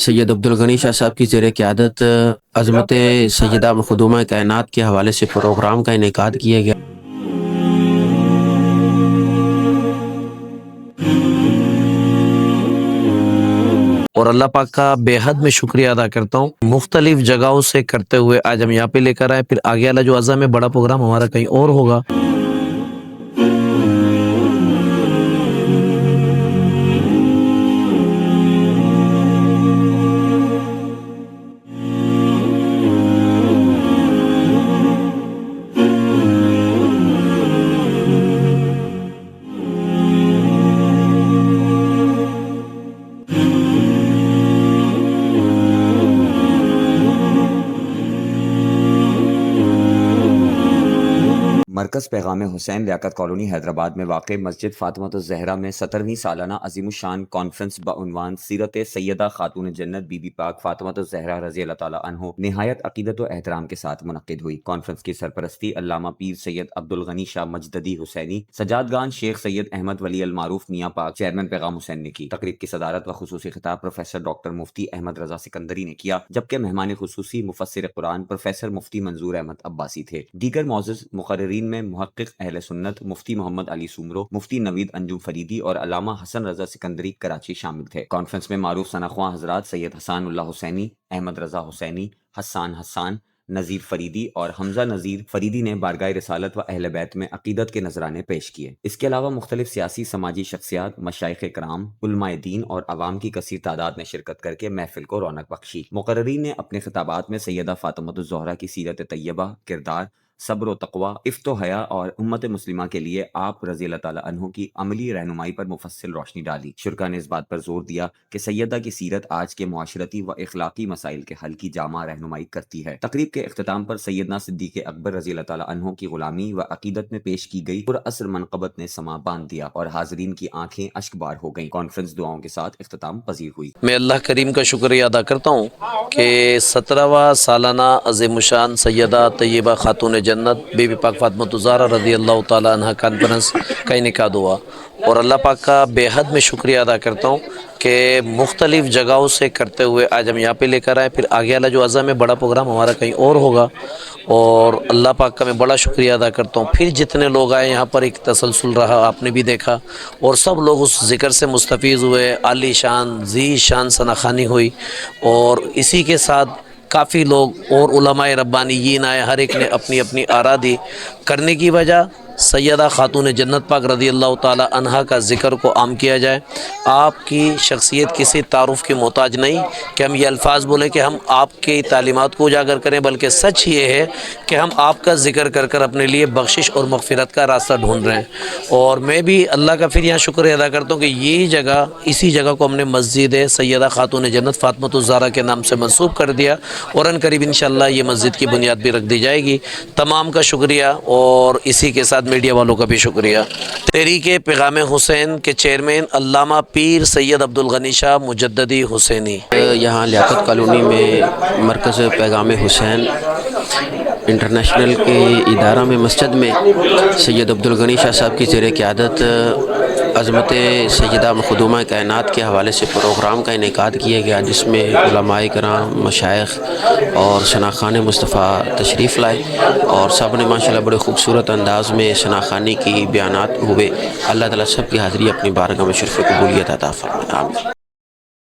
سید عبدالغنی شاہ صاحب کی زیر قیادت عظمت سیدہ مخدومہ کائنات کے حوالے سے پروگرام کا انعقاد کیا گیا۔ اور اللہ پاک کا بے حد میں شکریہ ادا کرتا ہوں، مختلف جگہوں سے کرتے ہوئے آج ہم یہاں پہ لے کر آئے، پھر آگے والا جو عزم ہے بڑا پروگرام ہمارا کہیں اور ہوگا۔ مرکز پیغام حسین لیاقت کالونی حیدرآباد میں واقع مسجد فاطمۃ الزہرا میں 17ویں سالانہ عظیم الشان کانفرنس بعنوان سیرت سیدہ خاتون جنت بی بی پاک فاطمۃ الزہرا رضی اللہ تعالیٰ عنہ نہایت عقیدت و احترام کے ساتھ منعقد ہوئی۔ کانفرنس کی سرپرستی علامہ پیر سید عبدالغنی شاہ مجددی حسینی، سجادگان شیخ سید احمد ولی المعروف میاں پاک چیئرمین پیغام حسین نے کی۔ تقریب کی صدارت و خصوصی خطاب پروفیسر ڈاکٹر مفتی احمد رضا سکندری نے کیا، جبکہ مہمان خصوصی مفسر قرآن پروفیسر مفتی منظور احمد عباسی تھے۔ دیگر معزز مقررین میں محقق اہل سنت مفتی محمد علی سومرو، مفتی نوید انجم فریدی اور علامہ حسن رضا سکندری کراچی شامل تھے۔ کانفرنس میں معروف ثناءخواں حضرات سید حسان اللہ حسینی، احمد رضا حسینی، حسان نذیر فریدی اور حمزہ نذیر فریدی نے بارگاہ رسالت و اہل بیت میں عقیدت کے نذرانے پیش کیے۔ اس کے علاوہ مختلف سیاسی سماجی شخصیات، مشائخ کرام، علماء دین اور عوام کی کثیر تعداد نے شرکت کر کے محفل کو رونق بخشی۔ مقررین نے اپنے خطابات میں سیدہ فاطمۃ الزہرا کی سیرت طیبہ، کردار، صبر و تقوی، عفت و حیا اور امت مسلمہ کے لیے آپ رضی اللہ تعالیٰ عنہ کی عملی رہنمائی پر مفصل روشنی ڈالی۔ شرکا نے اس بات پر زور دیا کہ سیدہ کی سیرت آج کے معاشرتی و اخلاقی مسائل کے حل کی جامع رہنمائی کرتی ہے۔ تقریب کے اختتام پر سیدنا صدیق اکبر رضی اللہ تعالیٰ عنہ کی غلامی و عقیدت میں پیش کی گئی پراثر منقبت نے سما باندھ دیا اور حاضرین کی آنکھیں اشک بار ہو گئیں۔ کانفرنس دعاؤں کے ساتھ اختتام پذیر ہوئی۔ میں اللہ کریم کا شکریہ ادا کرتا ہوں کہ 17واں سالانہ عظیم الشان سیدہ طیبہ خاتون جنت بی بی پاک فاطمۃ الزہرا رضی اللہ تعالیٰ عنہ کانفرنس کا انعقاد ہوا، اور اللہ پاک کا بے حد میں شکریہ ادا کرتا ہوں کہ مختلف جگہوں سے کرتے ہوئے آج ہم یہاں پہ لے کر آئے، پھر آگے والا جو عزم ہے بڑا پروگرام ہمارا کہیں اور ہوگا، اور اللہ پاک کا میں بڑا شکریہ ادا کرتا ہوں۔ پھر جتنے لوگ آئے یہاں پر ایک تسلسل رہا، آپ نے بھی دیکھا، اور سب لوگ اس ذکر سے مستفیض ہوئے، عالی شان ذی شان ثناخوانی ہوئی، اور اسی کے ساتھ کافی لوگ اور علماء ربانیین آئے، ہر ایک نے اپنی اپنی آرا دی۔ کرنے کی وجہ سیدہ خاتون جنت پاک رضی اللہ تعالی عنہا کا ذکر کو عام کیا جائے۔ آپ کی شخصیت کسی تعارف کی محتاج نہیں کہ ہم یہ الفاظ بولیں کہ ہم آپ کی تعلیمات کو اجاگر کریں، بلکہ سچ یہ ہے کہ ہم آپ کا ذکر کر کر اپنے لیے بخشش اور مغفرت کا راستہ ڈھونڈ رہے ہیں۔ اور میں بھی اللہ کا پھر یہاں شکریہ ادا کرتا ہوں کہ یہی جگہ، اسی جگہ کو ہم نے مسجد سیدہ خاتون جنت فاطمۃ الزہرا کے نام سے منسوب کر دیا، اور ان قریب انشاءاللہ یہ مسجد کی بنیاد بھی رکھ دی جائے گی۔ تمام کا شکریہ، اور اسی کے ساتھ میڈیا والوں کا بھی شکریہ۔ تحریک پیغام حسین کے چیئرمین علامہ پیر سید عبدالغنی شاہ مجددی حسینی۔ یہاں لیاقت کالونی میں مرکز پیغام حسین انٹرنیشنل کے ادارہ میں مسجد میں سید عبدالغنی شاہ صاحب کی زیر قیادت عظمت سیدہ مخدومہ کائنات کے حوالے سے پروگرام کا انعقاد کیا گیا، جس میں علماء کرام، مشائخ اور ثناءخوان مصطفیٰ تشریف لائے، اور سب نے ماشاءاللہ بڑے خوبصورت انداز میں ثناءخوانی کی بیانات ہوئے۔ اللہ تعالیٰ سب کی حاضری اپنی بارگاہ میں شرف قبولیت عطا فرمائے، آمین۔